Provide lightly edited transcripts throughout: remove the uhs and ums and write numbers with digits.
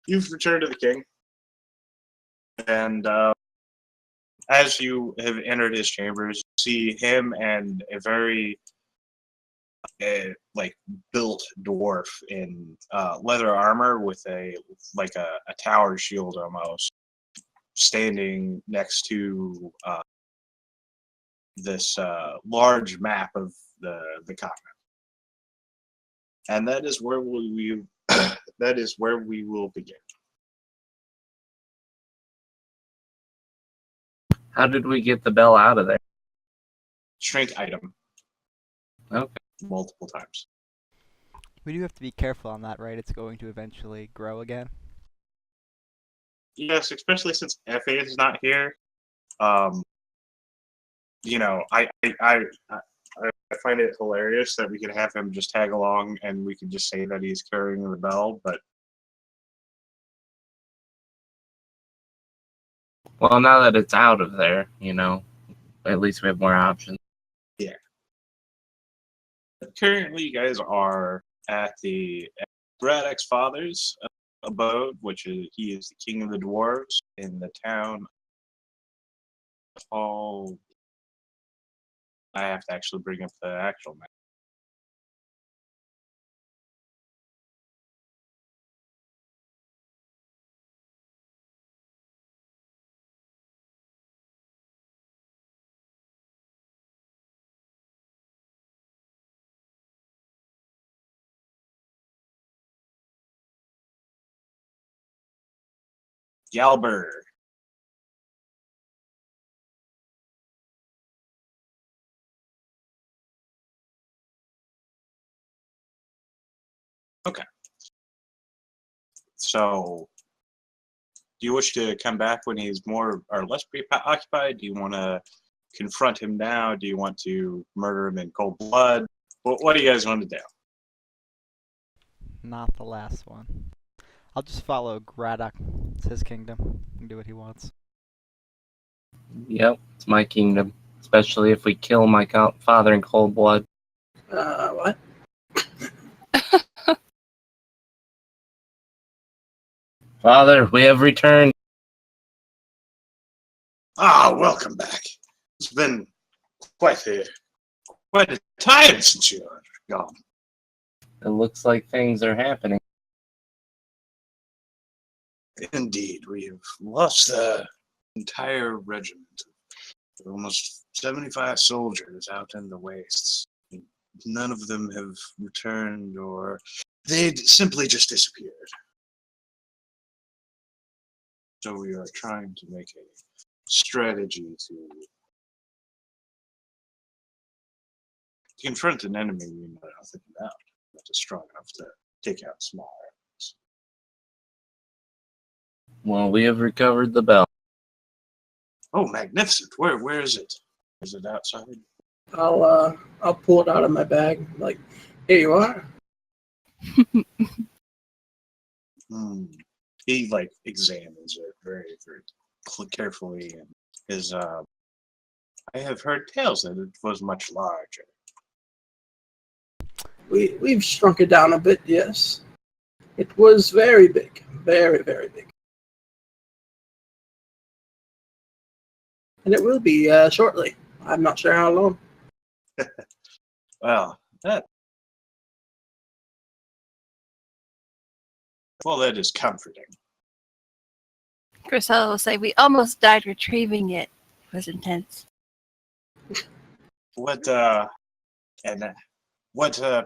you've returned to the king, and as you have entered his chambers, you see him and a very like built dwarf in leather armor with a tower shield almost, standing next to this large map of the continent, and that is where that is where we will begin. How did we get the bell out of there? Shrink item. Okay. Multiple times. We do have to be careful on that, right? It's going to eventually grow again. Yes, especially since Fa is not here. You know, I find it hilarious that we could have him just tag along and we could just say that he's carrying the bell, but Well, now that it's out of there, at least we have more options. yeah. Currently, you guys are at the Braddock's father's abode, which is he is the king of the dwarves in the town. All I have to actually bring up the actual map. Galber. Okay. So, do you wish to come back when he's more or less preoccupied? Do you want to confront him now? Do you want to murder him in cold blood? What do you guys want to do? Not the last one. I'll just follow Braddock. It's his kingdom. He can do what he wants. Yep, it's my kingdom. Especially if we kill my father in cold blood. What? Father, we have returned. Ah, welcome back. It's been quite a time since you're gone. It looks like things are happening. Indeed, we have lost the entire regiment of almost 75 soldiers out in the wastes. None of them have returned, or they'd simply just disappeared. So we are trying to make a strategy to confront an enemy we know nothing about, that is strong enough to take out smaller enemies. Well, we have recovered the bell. Oh, magnificent! Where is it? Is it outside? I'll pull it out of my bag. Like, here you are. He examines it very, very carefully, and is I have heard tales that it was much larger. We've shrunk it down a bit, yes. It was very big. Very, very big. And it will be shortly. I'm not sure how long. Well, that is comforting. Grisella will say, "We almost died retrieving it. It was intense." What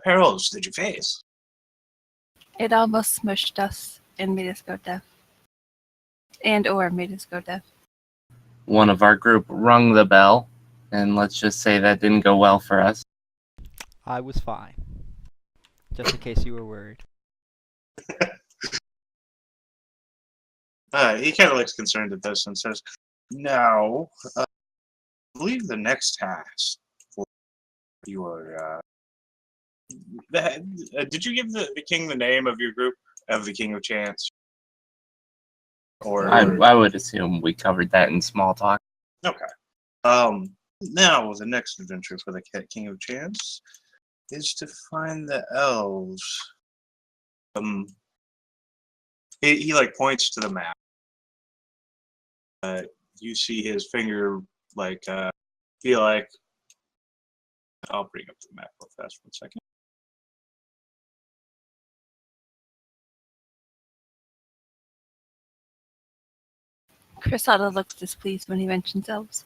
perils did you face? It almost smushed us and made us go deaf. Or made us go deaf. One of our group rung the bell, and let's just say that didn't go well for us. I was fine. Just in case you were worried. He kind of looks concerned at this and says, "Now, I believe the next task for your did you give the king the name of your group, of the King of Chance? Or I would assume we covered that in small talk. Okay. Now the next adventure for the King of Chance is to find the elves. He like points to the map. You see his finger like feel like. I'll bring up the map real fast for a second. Crisada looks displeased when he mentions elves.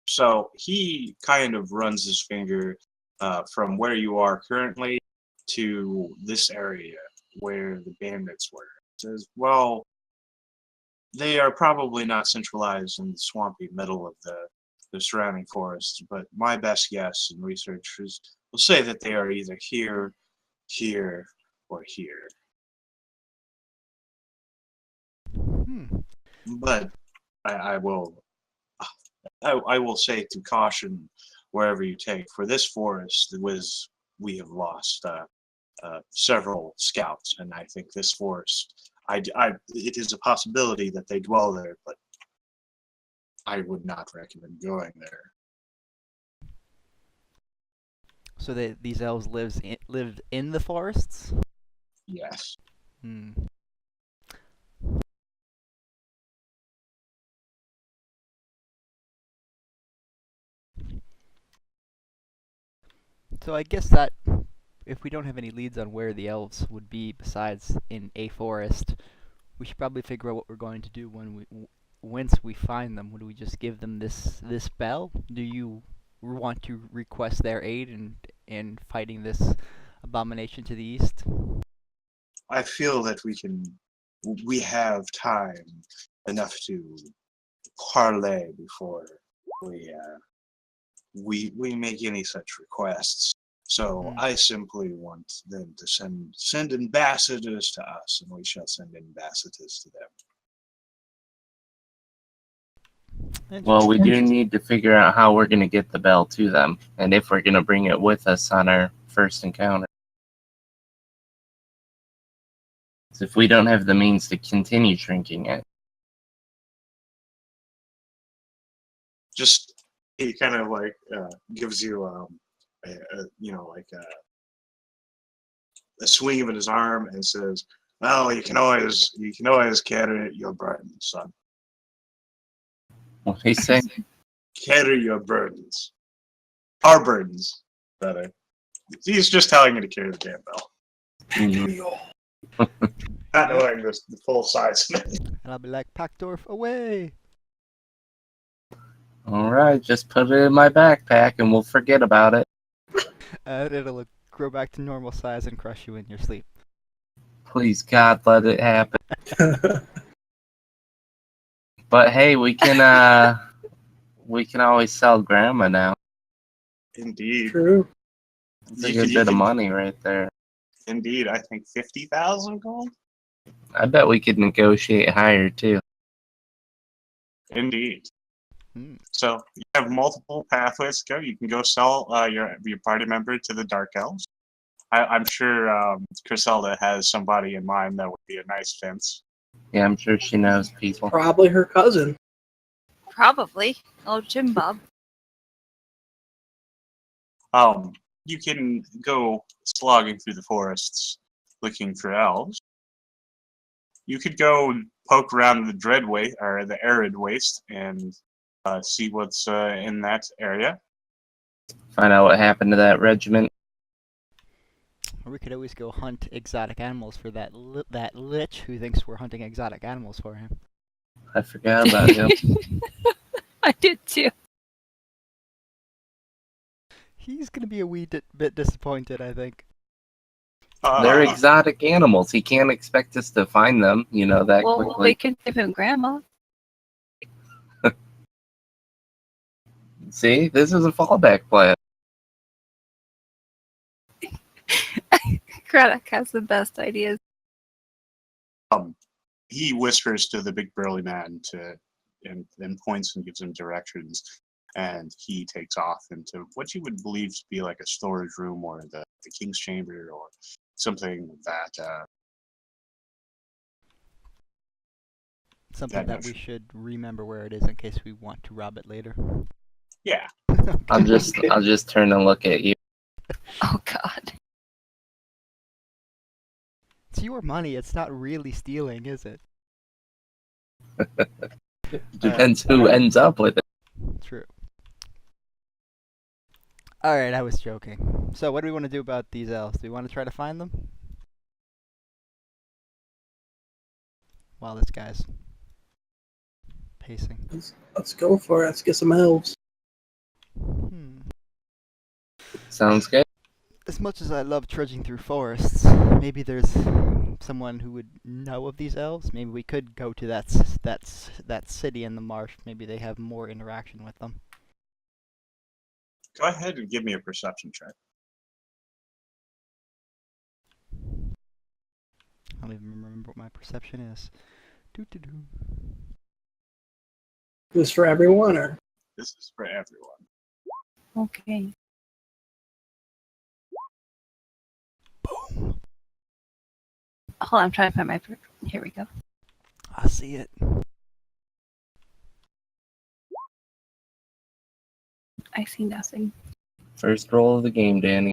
So he kind of runs his finger from where you are currently to this area where the bandits were. Says, well, they are probably not centralized in the swampy middle of the surrounding forest, but my best guess and researchers will say that they are either here, here, or here. But I will say to caution wherever you take. For this forest, we have lost several scouts, and I think this forest, it is a possibility that they dwell there, but I would not recommend going there. So these elves lived in the forests? Yes. Hmm. So I guess that if we don't have any leads on where the elves would be besides in a forest, we should probably figure out what we're going to do once we find them. Would we just give them this bell? Do you want to request their aid in fighting this abomination to the east? I feel that we have time enough to parlay before we make any such requests. So I simply want them to send ambassadors to us, and we shall send ambassadors to them. Well, we do need to figure out how we're going to get the bell to them, and if we're going to bring it with us on our first encounter. So if we don't have the means to continue drinking it. Just he kind of like gives you a swing of his arm and says, "Well, you can always carry your burden, son. What do you say? Carry your burdens, our burdens, rather." He's just telling you to carry the damn bell, not knowing the full size of it. And I'll be like, Packdorf, away! All right, just put it in my backpack and we'll forget about it. And it'll grow back to normal size and crush you in your sleep. Please, God, let it happen. But hey, we can always sell Grandma now. Indeed. True. It's a good bit of money right there. Indeed, I think 50,000 gold. I bet we could negotiate higher too. Indeed. So you have multiple pathways to go. You can go sell your party member to the Dark Elves. I'm sure Griselda has somebody in mind that would be a nice fence. Yeah, I'm sure she knows people. Probably her cousin. Probably. Oh, Jim Bob. You can go slogging through the forests looking for elves. You could go poke around the the arid waste and see what's in that area. Find out what happened to that regiment. Or we could always go hunt exotic animals for that lich who thinks we're hunting exotic animals for him. I forgot about him. I did too. He's gonna be a wee bit disappointed, I think. They're exotic animals. He can't expect us to find them, that Well, quickly. we can give him Grandma. See, this is a fallback plan. Craddock has the best ideas. He whispers to the big burly man and points and gives him directions, and he takes off into what you would believe to be like a storage room or the king's chamber or something that. something Yeah, that no, we should remember where it is in case we want to rob it later. Yeah. I'll just turn and look at you. Oh God. It's your money. It's not really stealing, is it? Depends who ends up with it. True. Alright, I was joking. So what do we want to do about these elves? Do we want to try to find them? While this guy's pacing. Let's go for it. Let's get some elves. Sounds good. As much as I love trudging through forests, maybe there's someone who would know of these elves. Maybe we could go to that city in the marsh. Maybe they have more interaction with them. Go ahead and give me a perception check. I don't even remember what my perception is. Doo-doo-doo. This for everyone, or This is for everyone. Okay. Boom! Hold on, I'm trying to find my. Here we go. I see it. I see nothing. First roll of the game, Danny.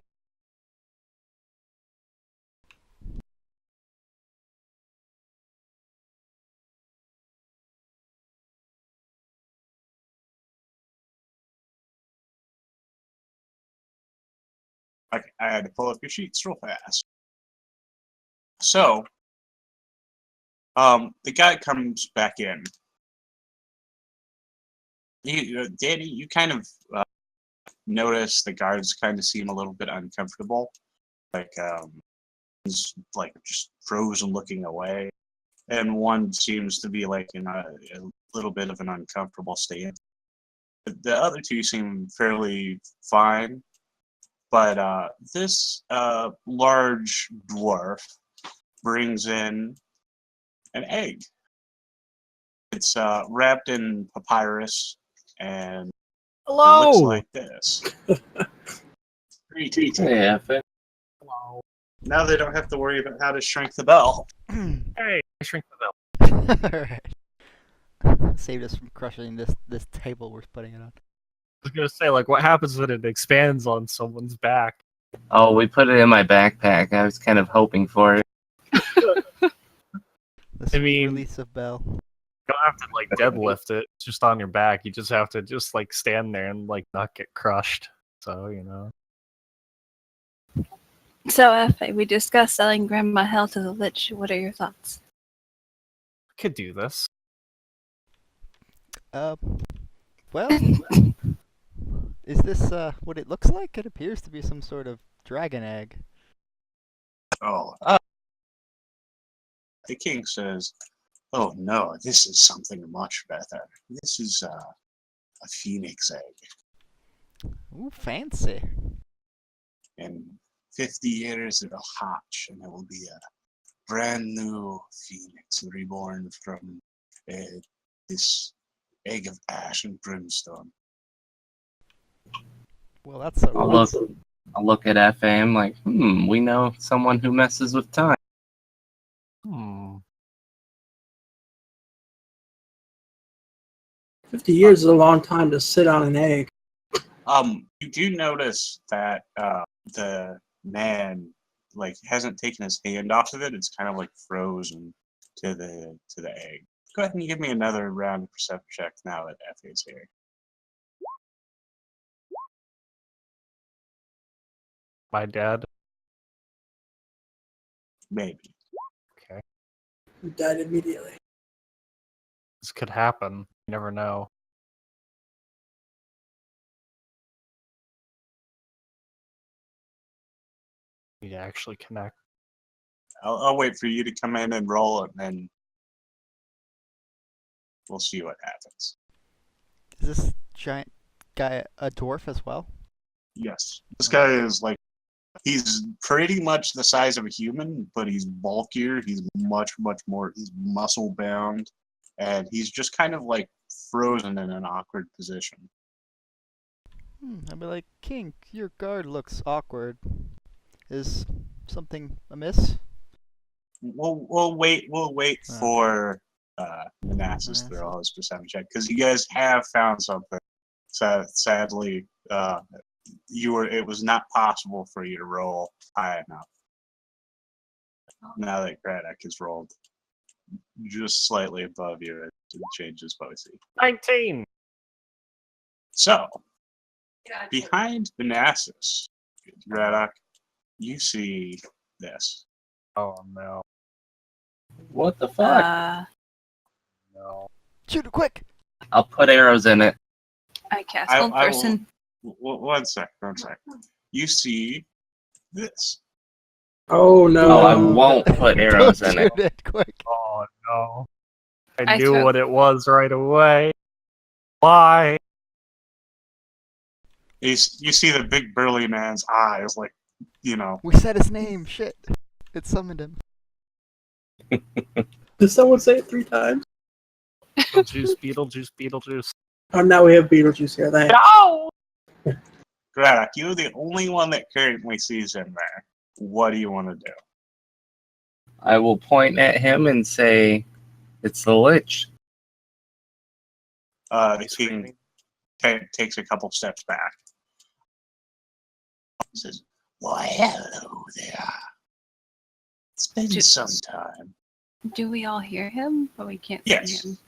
Okay, I had to pull up your sheets real fast. So, the guy comes back in. Danny, you kind of notice the guards kind of seem a little bit uncomfortable, like he's like just frozen looking away, and one seems to be like in a little bit of an uncomfortable state. The other two seem fairly fine, but this large dwarf brings in an egg. It's wrapped in papyrus and it looks like this. Greetings. Yeah, Wow. Now they don't have to worry about how to shrink the bell. Hey, I shrink the bell. Alright. Saved us from crushing this table we're putting it on. I was gonna say, like, what happens when it expands on someone's back? Oh, we put it in my backpack. I was kind of hoping for it. The sweet mean- release of Bell. You don't have to like deadlift it; it's just on your back. You just have to just like stand there and like not get crushed. So you know. So, if we discussed selling Grandma Hell to the Lich, what are your thoughts? I could do this. Well, is this what it looks like? It appears to be some sort of dragon egg. Oh, the king says, "Oh no, this is something much better. This is a phoenix egg. Ooh, fancy. In 50 years, it'll hatch, and it will be a brand new phoenix reborn from this egg of ash and brimstone." Well, that's a I'll look at FA. I'm like, we know someone who messes with time. 50 years is a long time to sit on an egg. You do notice that the man like hasn't taken his hand off of it. It's kind of like frozen to the egg. Go ahead and give me another round of perception check now that F is here. My dad. Maybe. Okay, He died immediately. this could happen. You never know. Need to actually connect. I'll wait for you to come in and roll, and then we'll see what happens. Is this giant guy a dwarf as well? Yes, this guy is like, he's pretty much the size of a human, but he's bulkier. He's much more. He's muscle bound, and he's just kind of like frozen in an awkward position. I'd be like, King, your guard looks awkward. Is something amiss? We'll wait Ah. for Manassas through all his perception check because you guys have found something. Sadly, it was not possible for you to roll high enough. Now that Craddock has rolled just slightly above you, it changes both. 19. So, behind Manassas, Craddock, you see this. Oh no. What the fuck? No. Shoot it quick! I'll put arrows in it. I cast I- hold I will- person. One sec. You see this. Oh no! Oh, I won't put arrows Don't in it. shoot it quick. Oh no. I I knew throw- what it was right away. Why? You see the big burly man's eyes, like, We said his name. Shit. It summoned him. Did someone say it 3 times? Beetlejuice, Beetlejuice, Beetlejuice. Oh, now we have Beetlejuice here. Thanks. No! Craddock, you're the only one that currently sees him there. What do you want to do? I will point at him and say, "It's the Lich." The king takes a couple steps back. He says, "Why, hello there. It's been some time." Do we all hear him? But we can't Yes. see him.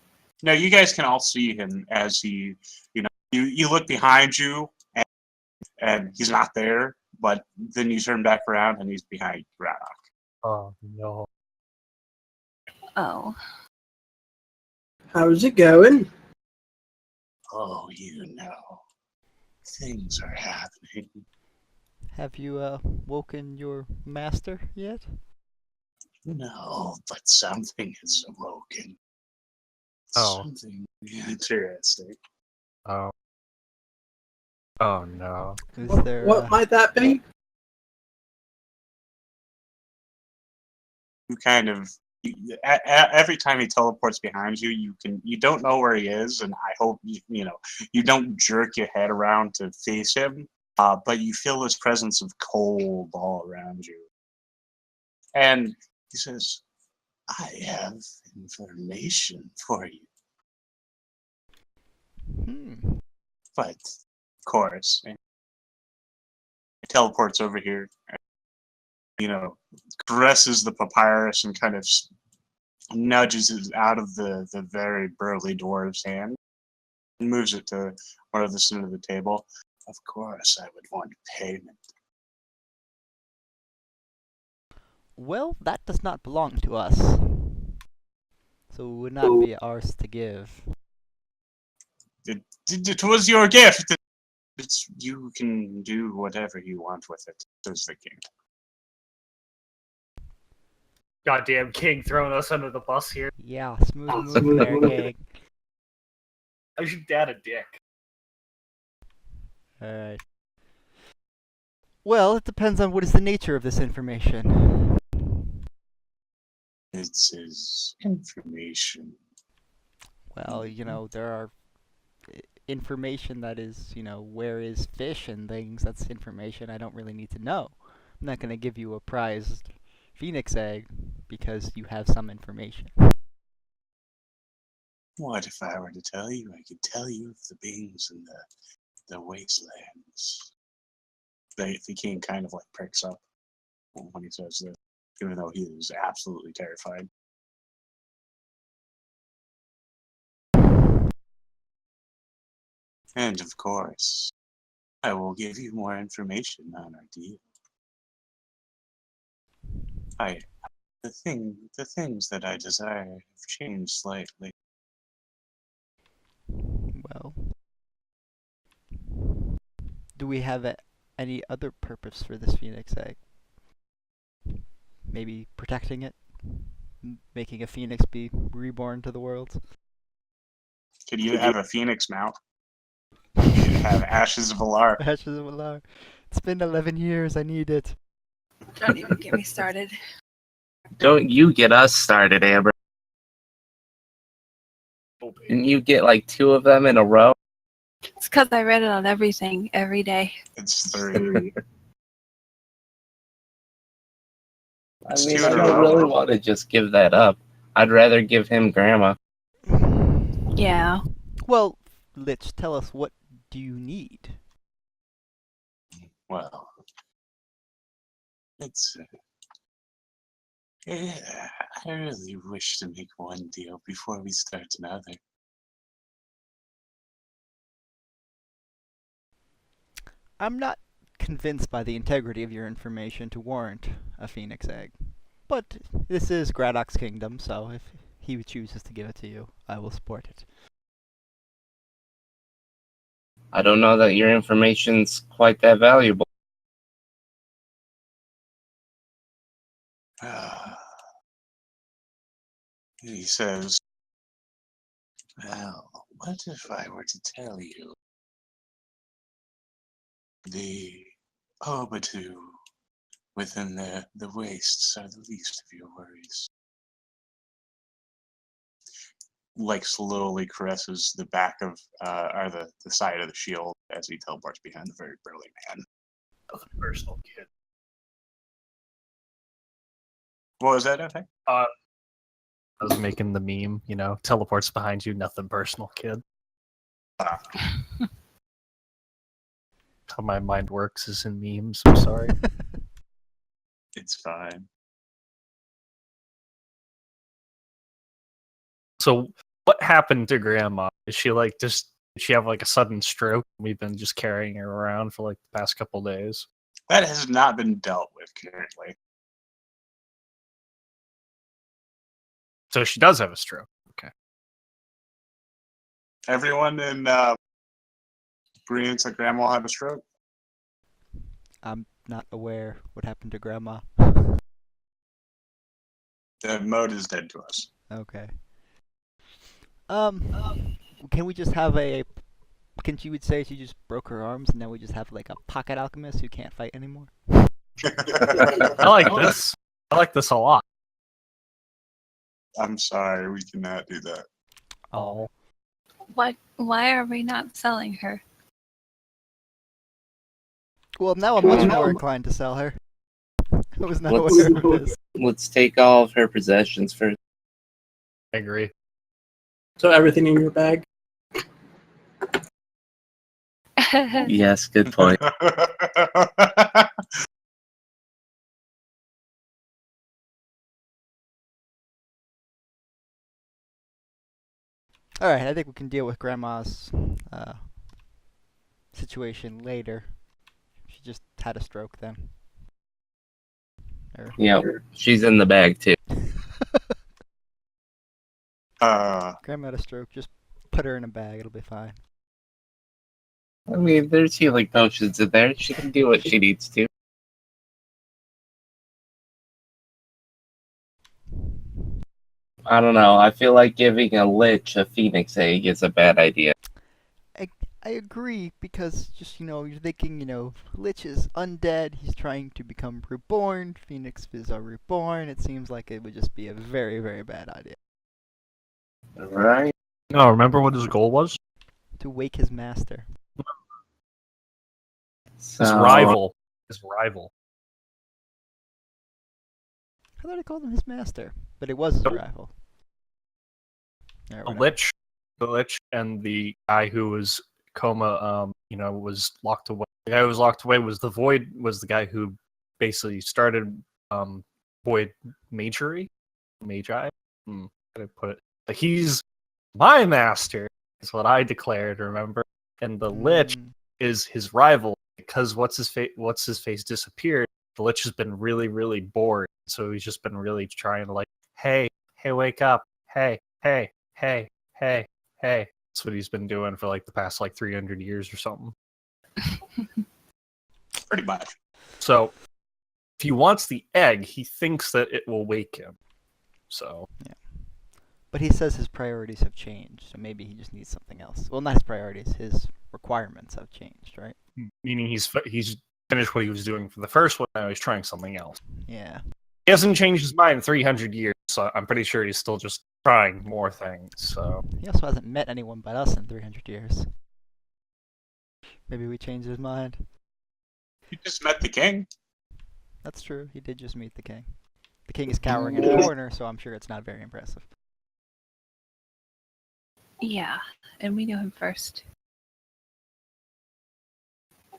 No, you guys can all see him as he, you look behind you, and he's not there, but then you turn back around and he's behind Craddock. Oh no. Oh. How's it going? Oh, things are happening. Have you woken your master yet? No, but something is awoken. Oh. Something interesting. Oh. Oh no. Is What, there? what might that be? You kind of every time he teleports behind you, you don't know where he is, and I hope you don't jerk your head around to face him, but you feel this presence of cold all around you, and he says, "I have information for you," but of course, he teleports over here. Caresses the papyrus and kind of nudges it out of the very burly dwarf's hand and moves it to one of the center of the table. Of course, I would want payment. Well, that does not belong to us. So it would not be ours to give. It was your gift. You can do whatever you want with it, says the king. Goddamn king throwing us under the bus here. Yeah, smooth move there, King. I should dad a dick. Alright. Well, it depends on what is the nature of this information. It says information. Well, there are information that is, where is fish and things. That's information I don't really need to know. I'm not going to give you a prized phoenix egg because you have some information. What if I were to tell you? I could tell you of the beings in the wastelands. The king kind of like pricks up when he says this, even though he is absolutely terrified. And of course, I will give you more information on our deal. The things that I desire have changed slightly. Well, do we have any other purpose for this phoenix egg? Maybe protecting it? Making a phoenix be reborn to the world? Could you have a phoenix mount? You have Ashes of Alar. Ashes of Alar. It's been 11 years, I need it. Don't even get me started. Don't you get us started, Amber. Didn't you get like 2 of them in a row? It's because I read it on everything every day. It's 3. I It's mean, 2 I in a don't row. really want to just give that up. I'd rather give him Grandma. Yeah. Well, Lich, tell us, what do you need? Well, it's. Yeah, I really wish to make one deal before we start another. I'm not convinced by the integrity of your information to warrant a phoenix egg. But this is Graddock's kingdom, so if he chooses to give it to you, I will support it. I don't know that your information's quite that valuable. He says, well, what if I were to tell you the Obatu within the wastes are the least of your worries? Like slowly caresses the back of, or the side of the shield as he teleports behind the very burly man. Nothing personal, kid. What was that, I think? I was making the meme, you know, teleports behind you, nothing personal, kid. Ah, How my mind works is in memes, I'm sorry. it's fine. So, what happened to Grandma? Is she like did she have like a sudden stroke? We've been just carrying her around for like the past couple days. That has not been dealt with currently. So she does have a stroke. Okay. Everyone in Brian's like Grandma had a stroke. I'm not aware what happened to Grandma. The mode is dead to us. Okay. Can we just have a... Can she would say she just broke her arms and now we just have like a pocket alchemist who can't fight anymore? I like this. I like this a lot. I'm sorry, we cannot do that. Oh. Why are we not selling her? Well, now I'm much more inclined to sell her. I was not aware of this. Let's take all of her possessions first. I agree. So everything in your bag. Yes, good point. Alright, I think we can deal with Grandma's situation later. She just had a stroke then. Yeah, she's in the bag too. Grandma had a stroke, just put her in a bag, it'll be fine. I mean, there's healing potions in there. She can do what she needs to. I don't know. I feel like giving a lich a phoenix egg is a bad idea. I agree, because just, you're thinking, Lich is undead, he's trying to become reborn, Phoenix is a reborn, it seems like it would just be a very, very bad idea. Right? No, remember what his goal was? To wake his master. So, His rival. His rival. I thought I called him his master, but it was his Nope. rival. Alright, The whatever. Lich, and the guy who was coma, was locked away. The guy who was locked away was the Void. Was the guy who basically started Void Magi. How do I put it? But he's my master. Is what I declared. Remember, and the Lich is his rival because what's his face disappeared. The Lich has been really, really bored, so he's just been really trying to like, hey, wake up, hey. That's what he's been doing for like the past 300 years or something. Pretty much. So if he wants the egg, he thinks that it will wake him. So Yeah. But he says his priorities have changed, so maybe he just needs something else. Well, not his priorities, his requirements have changed, right? meaning he's finished what he was doing for the first one. Now he's trying something else. Yeah. He hasn't changed his mind in 300 years, so I'm pretty sure he's still just trying more things. So He also hasn't met anyone but us in 300 years. Maybe we changed his mind. You just met the king. That's true, he did just meet the king. The king is cowering in a corner, so I'm sure it's not very impressive. Yeah, and we knew him first.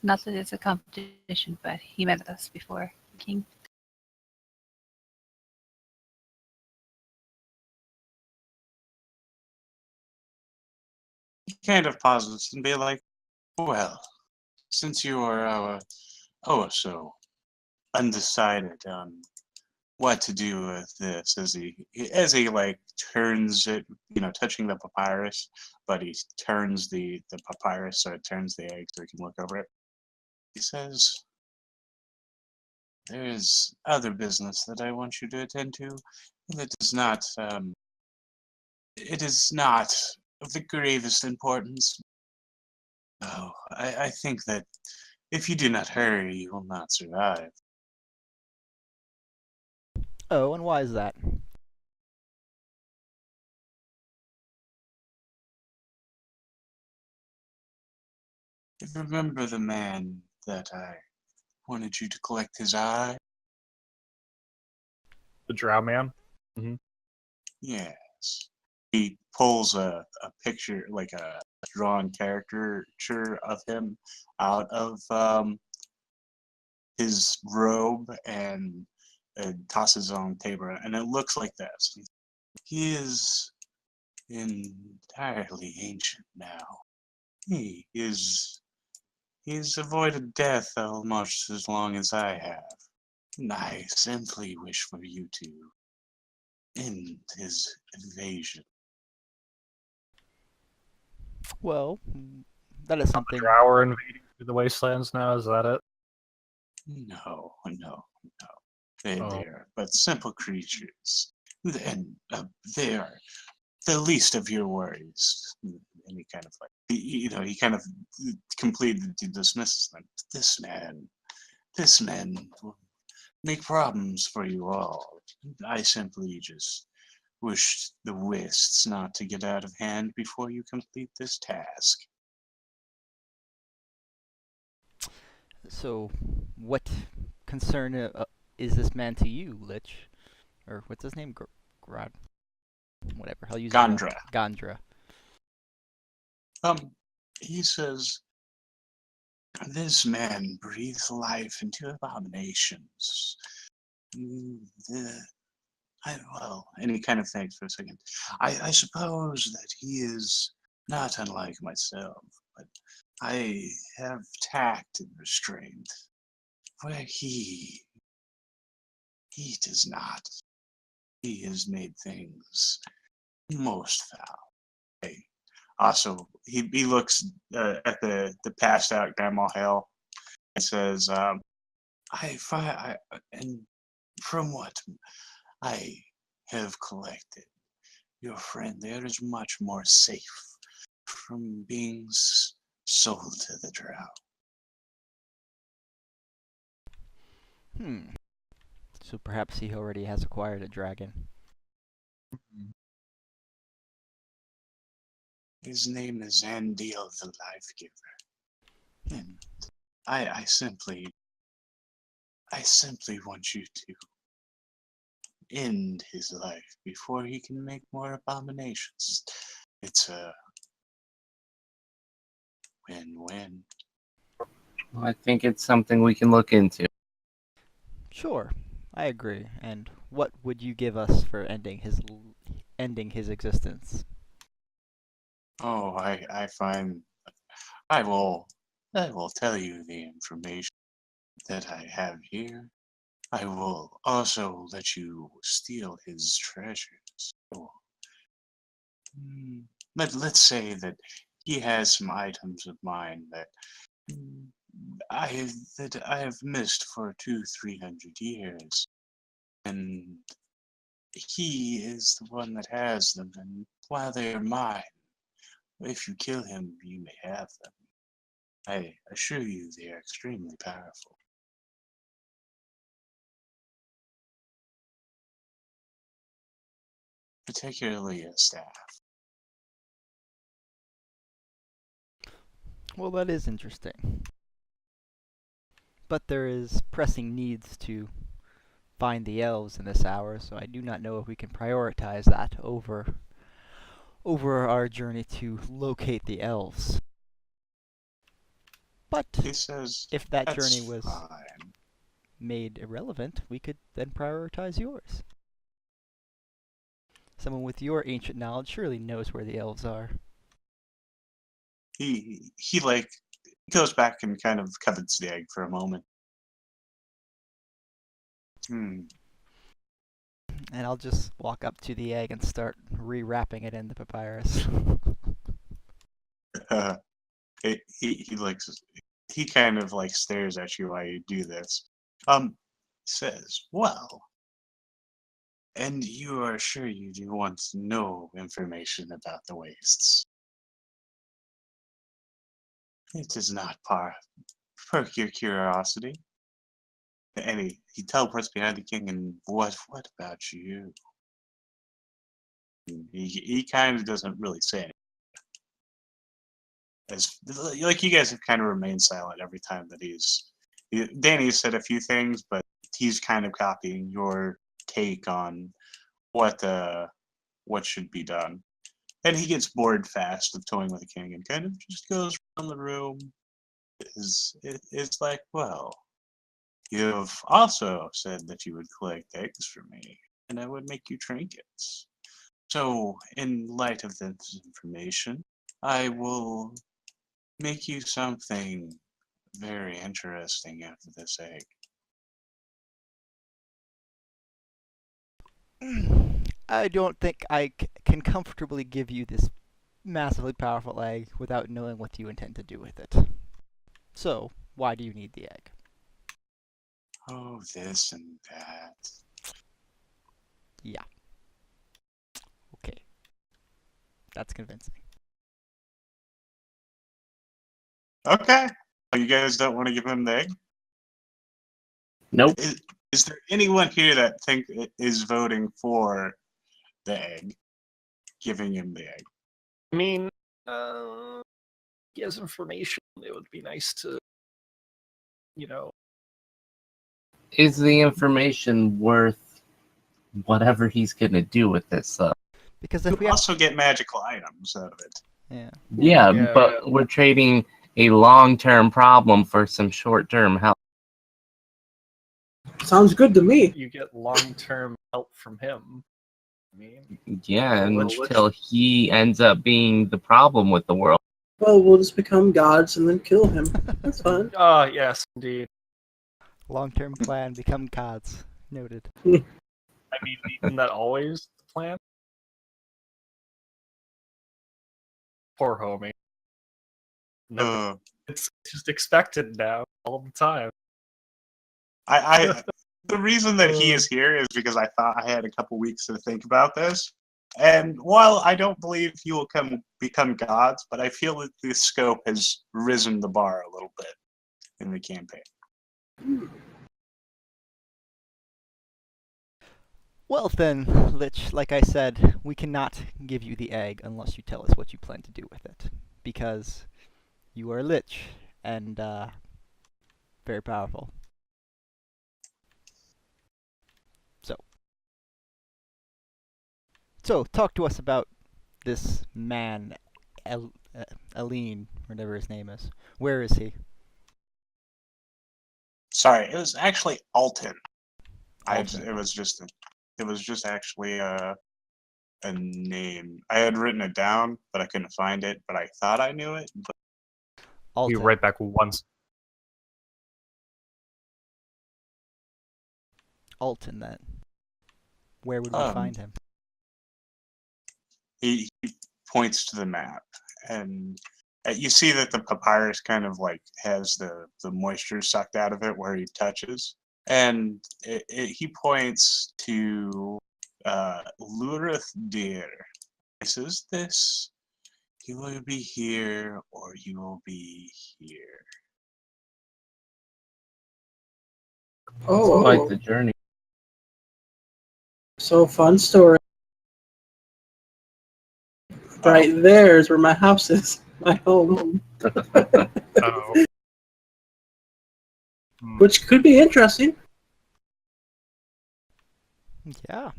Not that it's a competition, but he met us before the king. He kind of pauses and be like, well, since you are so undecided on what to do with this, as he like turns it, touching the papyrus, but he turns the papyrus so it turns the egg so he can look over it. He says, there is other business that I want you to attend to. That is not it is not of the gravest importance. Oh, I think that if you do not hurry, you will not survive. Oh, and why is that? Remember the man that I wanted you to collect his eye? The Drow Man. Yes. He pulls a picture, like a drawn caricature of him out of his robe and tosses it on the table, and it looks like this. He is entirely ancient now. He's avoided death almost as long as I have. And I simply wish for you to end his invasion. Well, that is something. Drow are invading the wastelands now. Is that it? No. Oh. They're but simple creatures, and they are the least of your worries. Any kind of like, he kind of completely dismisses them. This man will make problems for you all. I simply just wish the Wisps not to get out of hand before you complete this task. So, what concern is this man to you, Lich? Or what's his name? Grad? Whatever. I'll use Gondra. Gondra. He says, this man breathes life into abominations. And he kind of thinks for a second. I suppose that he is not unlike myself, but I have tact and restraint, where he does not. He has made things most foul. Hey, also, he looks at the passed out Grandma Hell and says, and from what I have collected, your friend there is much more safe from being sold to the Drow. So perhaps he already has acquired a dragon. His name is Andil the Life Giver. And I simply want you to end his life before he can make more abominations. It's a win-win. Well, I think it's something we can look into. Sure, I agree. And what would you give us for ending his existence? Oh, I find I will tell you the information that I have here. I will also let you steal his treasures. Oh. Let's say that he has some items of mine that I have missed for 200-300 years, and he is the one that has them. And while they are mine, if you kill him, you may have them. I assure you, they are extremely powerful. Particularly a staff. Well, that is interesting. But there is pressing needs to find the elves in this hour, so I do not know if we can prioritize that over our journey to locate the elves. But He says, if that "That's journey was fine." made irrelevant, we could then prioritize yours. Someone with your ancient knowledge surely knows where the elves are. He like goes back and kind of covets the egg for a moment. And I'll just walk up to the egg and start rewrapping it in the papyrus. He kind of like stares at you while you do this. Says, "Well, and you are sure you do want no information about the wastes? It is not perk your curiosity." And he teleports behind the king, and what about you? He kind of doesn't really say anything. Like you guys have kind of remained silent every time that Danny's said a few things, but he's kind of copying your take on what should be done. And he gets bored fast of toying with the king and kind of just goes around the room. It's like, well, you've also said that you would collect eggs for me, and I would make you trinkets. So, in light of this information, I will make you something very interesting out of this egg. I don't think I can comfortably give you this massively powerful egg without knowing what you intend to do with it. So, why do you need the egg? Oh, this and that. Yeah. Okay. That's convincing. Okay. You guys don't want to give him the egg? Nope. Is there anyone here that is voting for the egg? Giving him the egg? I mean, he has information. It would be nice to, Is the information worth whatever he's gonna do with this? Because You if we have, also get magical items out of it. yeah, Yeah, but we're trading a long-term problem for some short-term help. Sounds good to me. you get long-term help from him. I mean, Yeah, Well, until he ends up being the problem with the world. Well, we'll just become gods and then kill him. That's fine. yes, indeed. long-term plan, become gods. Noted. I mean, isn't that always the plan? Poor homie. No, it's just expected now, all the time. The reason that he is here is because I thought I had a couple weeks to think about this. And while I don't believe he will become gods, but I feel that the scope has risen the bar a little bit in the campaign. Well then, Lich, like I said, we cannot give you the egg unless you tell us what you plan to do with it. Because you are Lich, and very powerful. So, talk to us about this man, Aline, whatever his name is. Where is he? Sorry, it was actually Alton. Alton. It was just actually a name. I had written it down, but I couldn't find it. But I thought I knew it. But Alton. You right back once. Alton, then. Where would we find him? he points to the map, and you see that the papyrus kind of like has the moisture sucked out of it where he touches, and he points to Lurith Deer. He says, "This, you will be here, or you will be here." Oh, Quite the journey. so fun story. Right there is where my house is, my home, Oh. which could be interesting. Yeah.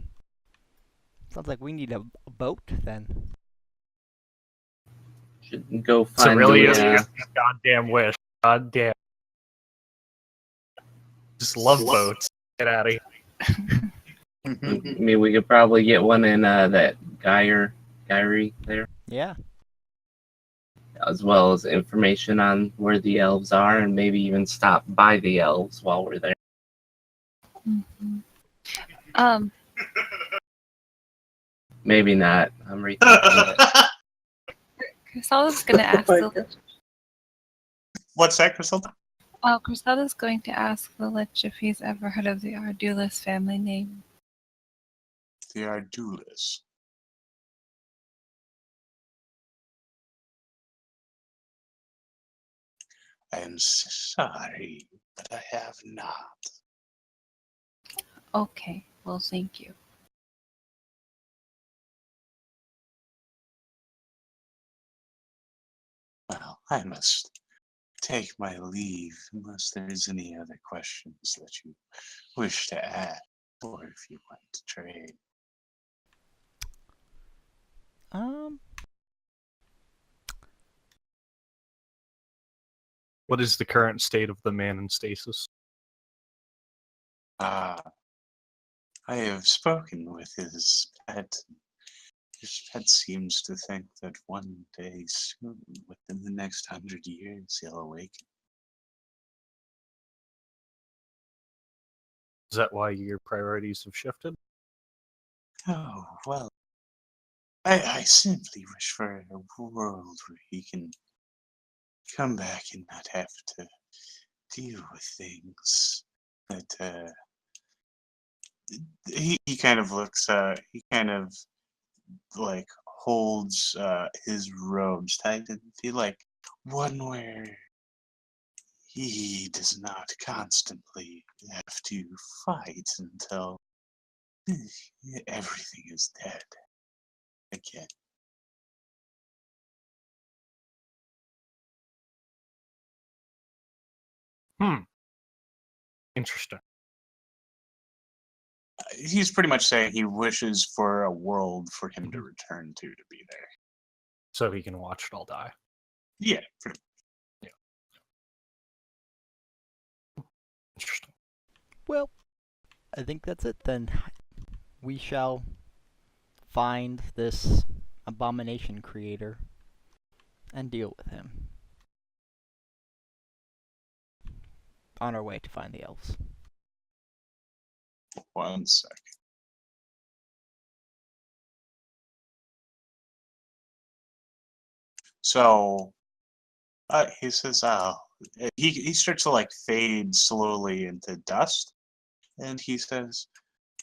Sounds like we need a boat then. Should go So find really the, is just a goddamn wish. Goddamn. Just love boats. Get out of here. I mean, we could probably get one in that Gyri there, Yeah. as well as information on where the elves are, and maybe even stop by the elves while we're there. Mhm. Um, Maybe not. I'm rethinking it. Crisela's gonna ask the What's that, Griselda? Crisela's going to ask the Lich if he's ever heard of the Ardulis family name. The Ardulis. I am sorry, but I have not. Okay, well, thank you. Well, I must take my leave unless there's any other questions that you wish to ask, or if you want to trade. What is the current state of the man in stasis? I have spoken with his pet. His pet seems to think that one day soon, within the next 100 years, he'll awaken. Is that why your priorities have shifted? Oh, well, I simply wish for a world where he can come back and not have to deal with things that, he kind of looks, he kind of, like, holds, his robes tight and he, like, one where he does not constantly have to fight until everything is dead again. Interesting. He's pretty much saying he wishes for a world for him to return to be there. So he can watch it all die. Yeah, pretty Interesting. Well, I think that's it then. We shall find this abomination creator and deal with him. On our way to find the elves. 1 second. So, he says, he starts to like fade slowly into dust, and he says,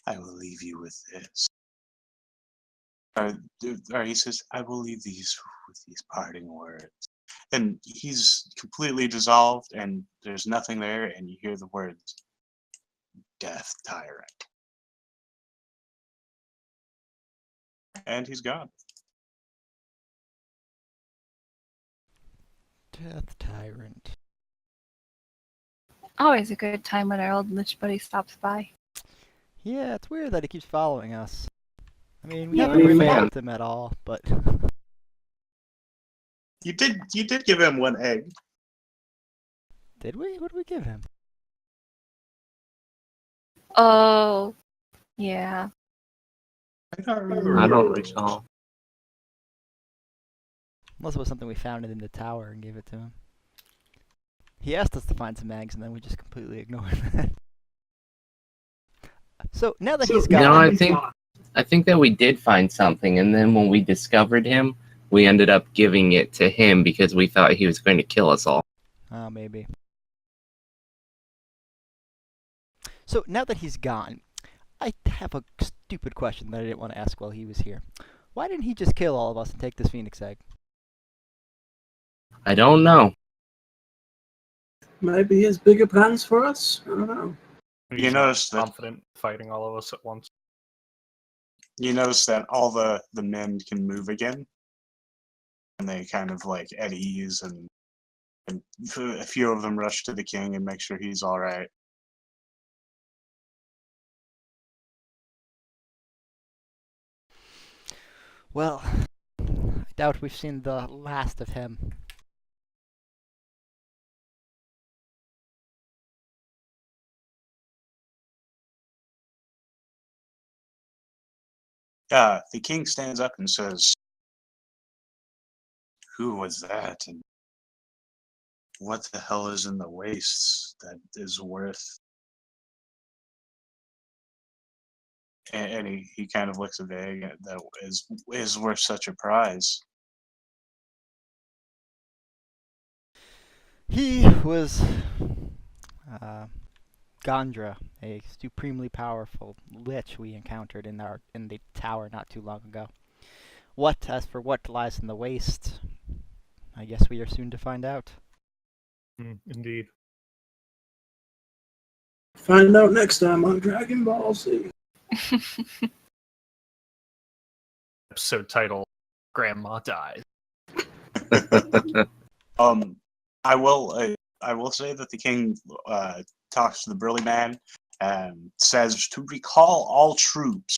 I will leave you with this. Or he says, I will leave these with these parting words. And he's completely dissolved, and there's nothing there, and you hear the words, Death Tyrant. And he's gone. Death Tyrant. Always a good time when our old Lich buddy stops by. Yeah, it's weird that he keeps following us. I mean, we Yeah. haven't really Man. helped him at all, but You did give him 1 egg. did we? What did we give him? Oh, yeah. I don't remember. I don't recall. Unless it was something we found in the tower and gave it to him. He asked us to find some eggs, and then we just completely ignored that. So now that he's gone, No, I think that we did find something, and then when we discovered him, we ended up giving it to him because we thought he was going to kill us all. maybe. So now that he's gone, I have a stupid question that I didn't want to ask while he was here. Why didn't he just kill all of us and take this phoenix egg? I don't know. Maybe he has bigger plans for us. I don't know. You He's not notice that confident fighting all of us at once. you notice that all the men can move again, and they kind of like at ease, and a few of them rush to the king and make sure he's all right. Well, I doubt we've seen the last of him. The king stands up and says, "Who was that? And what the hell is in the wastes that is worth?" And he kind of looks at Vega that is worth such a prize. He was Gondra, a supremely powerful lich we encountered in the tower not too long ago. As for what lies in the waste, I guess we are soon to find out. Indeed. Find out next time on Dragon Ball Z. Episode title: Grandma Dies. I will say that the king talks to the burly man and says to recall all troops,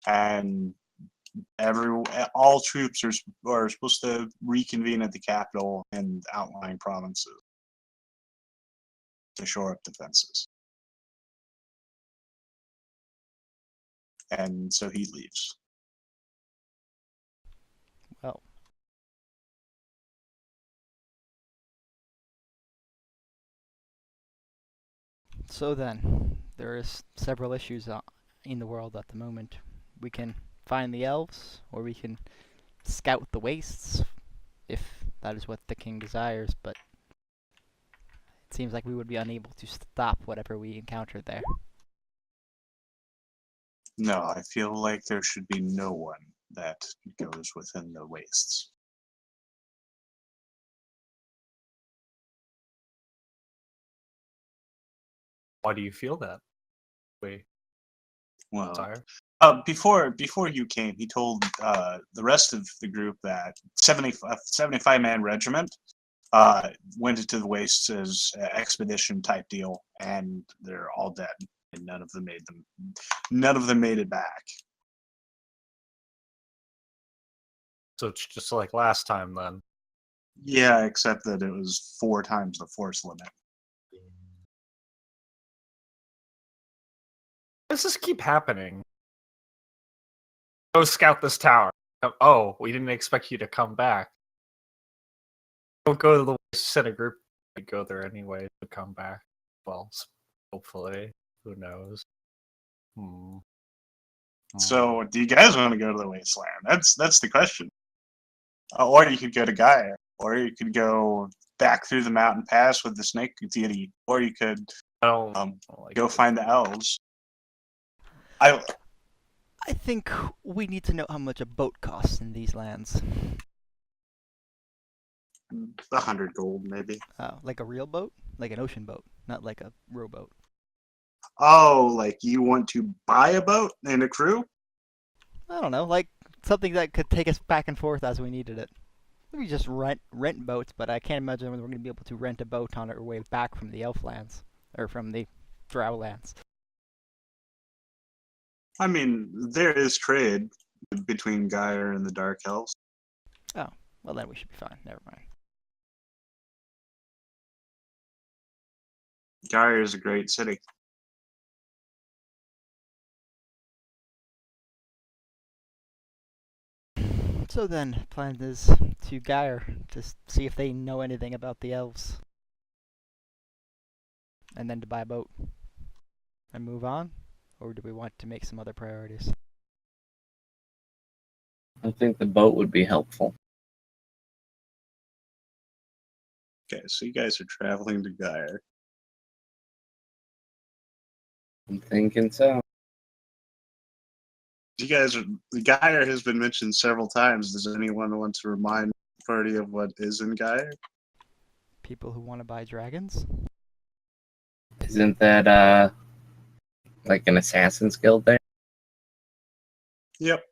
and all troops are supposed to reconvene at the capital and outlying provinces to shore up defenses. And so he leaves. Well, so then, there is several issues in the world at the moment. We can find the elves, or we can scout the wastes, if that is what the king desires, but it seems like we would be unable to stop whatever we encountered there. No, I feel like there should be no one that goes within the wastes. Why do you feel that way, Well, Sire? before you came, he told the rest of the group that 75-man regiment went into the wastes as an expedition type deal, and they're all dead, and none of them made it back. So it's just like last time then. Yeah, except that it was 4 times the force limit. Why does this keep happening? Go scout this tower. Oh, we didn't expect you to come back. Don't go to the set a group. We go there anyway to come back. Well, hopefully. Who knows? So, do you guys want to go to the wasteland? That's the question. Or you could go to Gaia, or you could go back through the mountain pass with the snake deity, or you could I don't like go it. find the elves. I think we need to know how much a boat costs in these lands. 100 gold, maybe. Like a real boat? Like an ocean boat, not like a rowboat. Oh, like you want to buy a boat and a crew? I don't know, like something that could take us back and forth as we needed it. Maybe just rent boats, but I can't imagine we're going to be able to rent a boat on our way back from the Elflands, or from the Drowlands. I mean, there is trade between Gaia and the Dark Elves. Oh, well then we should be fine. Never mind. Gaia is a great city. So then, plan is to Gyre to see if they know anything about the elves. And then to buy a boat. And move on? Or do we want to make some other priorities? I think the boat would be helpful. Okay, so you guys are traveling to Gaia. I'm thinking so. You guys, the Gaia has been mentioned several times. Does anyone want to remind the party of what is in Gaia? People who want to buy dragons? Isn't that like an assassin's guild there? Yep.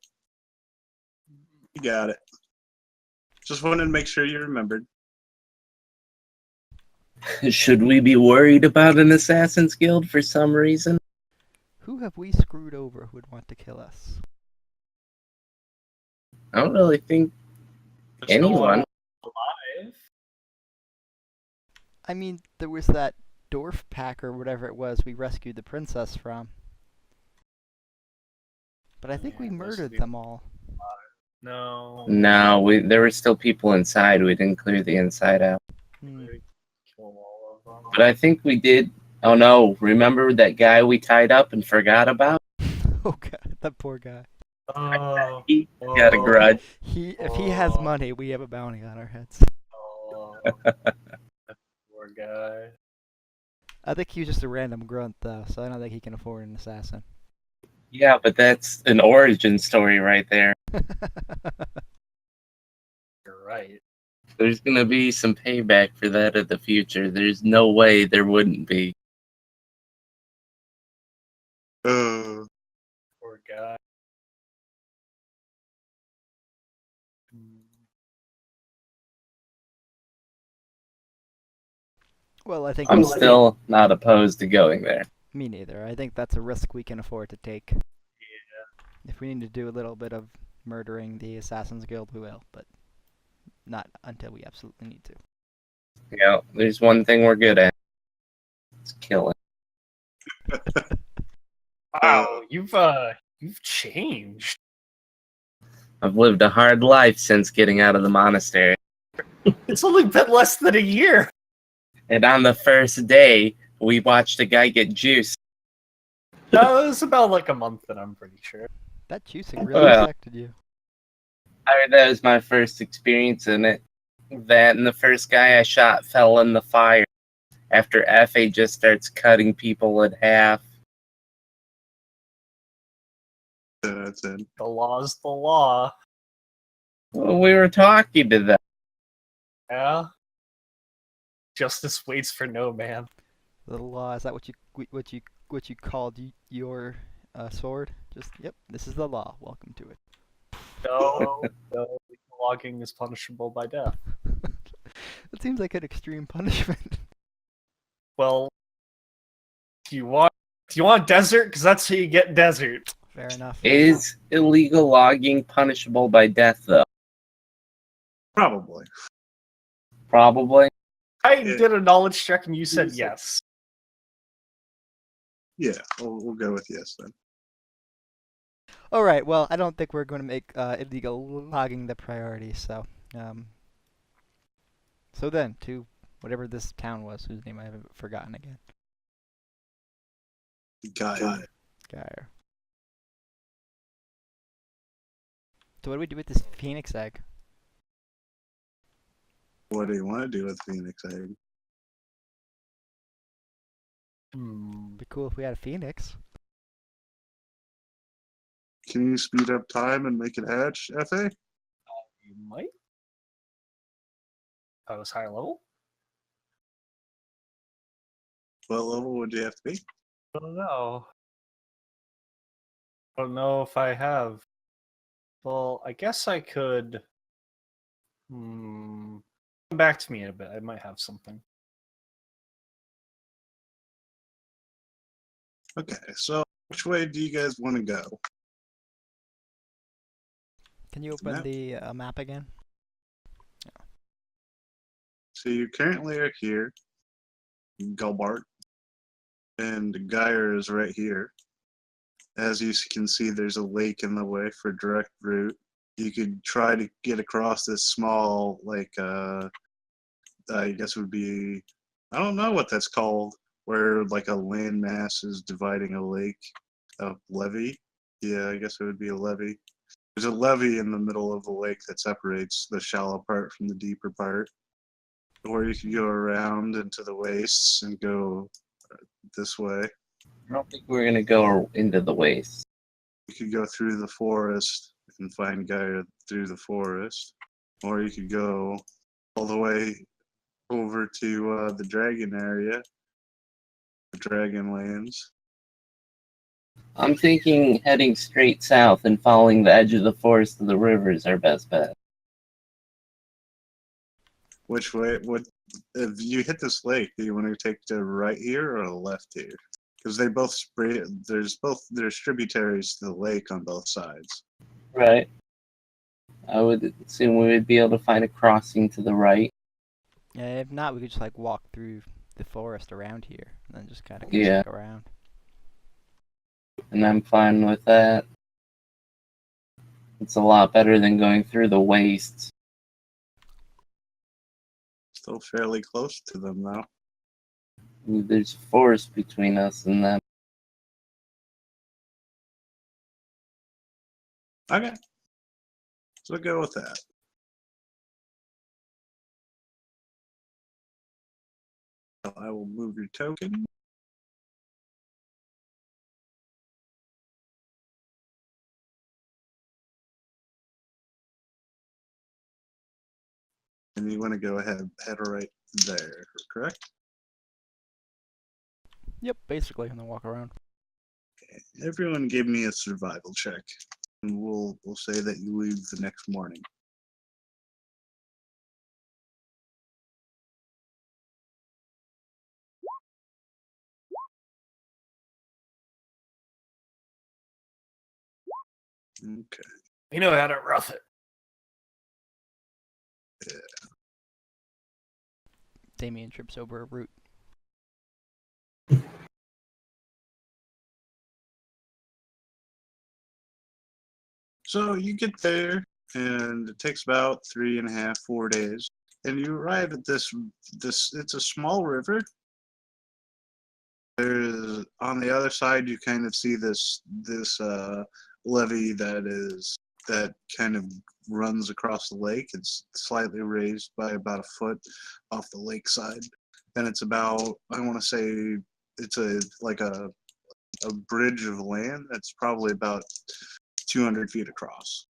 You got it. Just wanted to make sure you remembered. Should we be worried about an assassin's guild for some reason? Who have we screwed over who would want to kill us? I don't really think There's no one anyone. alive. I mean, there was that dwarf pack or whatever it was we rescued the princess from. But I think we Yeah, those murdered people- them all. No. No, there were still people inside. We didn't clear the inside out. Hmm. Kill all of them. But I think we did. Oh no! Remember that guy we tied up and forgot about? Oh god, that poor guy. Oh, He got a oh, grudge. If he has Oh. money, we have a bounty on our heads. oh, that poor guy. I think he was just a random grunt though, so I don't think he can afford an assassin. Yeah, but that's an origin story right there. You're right. There's gonna be some payback for that in the future. There's no way there wouldn't be. Uh, Poor guy. Hmm. Well, I think I'm still not opposed to going there. me neither. I think that's a risk we can afford to take. Yeah. If we need to do a little bit of murdering the Assassin's Guild, we will, but not until we absolutely need to. You know, there's one thing we're good at. It's killing. Wow, you've changed. I've lived a hard life since getting out of the monastery. It's only been less than a year. And on the first day, we watched a guy get juiced. No, it was about like a month, and I'm pretty sure. That juicing really Well. affected you. That was my first experience in it. That and the first guy I shot fell in the fire after Fa just starts cutting people in half. that's it. The law's the law. Well, we were talking to them. Yeah. Justice waits for no man. The law, is that what you called your sword? Just yep, this is the law. Welcome to it. No, no, logging is punishable by death. That seems like an extreme punishment. Well, do you want desert? Because that's how you get desert. Fair enough. Is illegal logging punishable by death, though? Probably. Probably. I Yeah. did a knowledge check and you said said- yes. Yeah, we'll go with yes then. All right. Well, I don't think we're going to make illegal logging the priority. So, so then to whatever this town was, whose name I haven't forgotten again. Got it. Gyre. So what do we do with this phoenix egg? What do you want to do with Phoenix Egg? Hmm. Be cool if we had a phoenix. Can you speed up time and make it hatch, FA? You might. I was higher level. What level would you have to be? I don't know. I don't know if I have. Well, I guess I could. Come back to me in a bit. I might have something. Okay, so which way do you guys want to go? Can you open Map? the map again? So you currently are here, Gulbart, and Gyre is right here. As you can see, there's a lake in the way for direct route. You could try to get across this small, like, I guess it would be, I don't know what that's called, where like a landmass is dividing a lake, a levee. Yeah, I guess it would be a levee. There's a levee in the middle of the lake that separates the shallow part from the deeper part. Or you could go around into the wastes and go this way. I don't think we're gonna go into the waste. You could go through the forest and find Gaia through the forest. Or you could go all the way over to the dragon area, the dragon lands. I'm thinking heading straight south and following the edge of the forest to the river is our best bet. Which way? What? If you hit this lake, do you want to take the right here or the left here? Because they both spray. There's tributaries to the lake on both sides. Right. I would assume we would be able to find a crossing to the right. Yeah, if not, we could just like walk through the forest around here and then just kind of Yeah. sneak around. And I'm fine with that. It's a lot better than going through the wastes. Still fairly close to them, though. There's forest between us and them. Okay. So go with that. I will move your token. And you want to go ahead right there, correct? Yep, basically, and then walk around. Everyone give me a survival check. And we'll say that you leave the next morning. Okay. You know how to rough it. Damien trips over a root. So you get there, and it takes about 3.5, 4 days, and you arrive at this. It's a small river. There's on the other side. You kind of see this levee that kind of runs across the lake. It's slightly raised by about a foot off the lake side, and it's about, I want to say, it's a bridge of land that's probably about 200 feet across.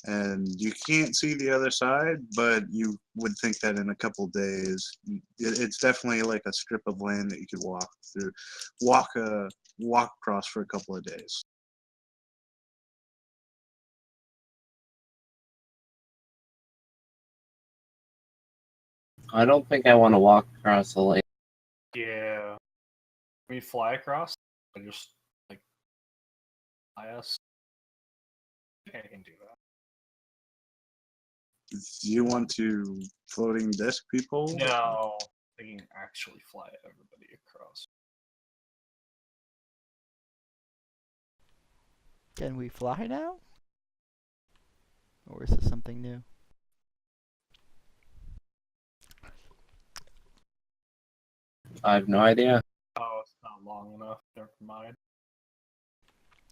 And you can't see the other side, but you would think that in a couple days, it's definitely like a strip of land that you could walk through, walk across for a couple of days. I don't think I want to walk across the lake. Yeah. We fly across. I just like fly us. I can do that. Do you want to floating disc people? No, I can actually fly everybody across. Can we fly now? Or is this something new? I have no idea. Oh, it's not long enough. Never mind.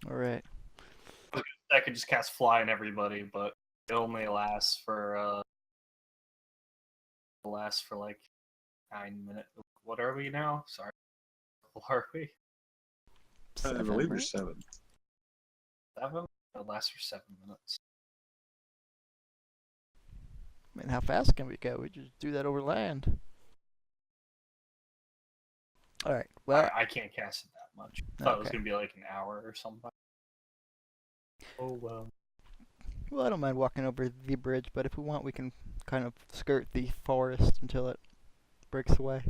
Alright. I could just cast fly on everybody, but it only lasts for like 9 minutes. What are we now? Sorry. What are we? I believe you're right? 7. 7? It lasts for 7 minutes. I mean, how fast can we go? We just do that over land. Alright, well, I can't cast it that much. I thought it was Okay. gonna be like an hour or something. Oh well. well, I don't mind walking over the bridge, but if we want, we can kind of skirt the forest until it breaks away.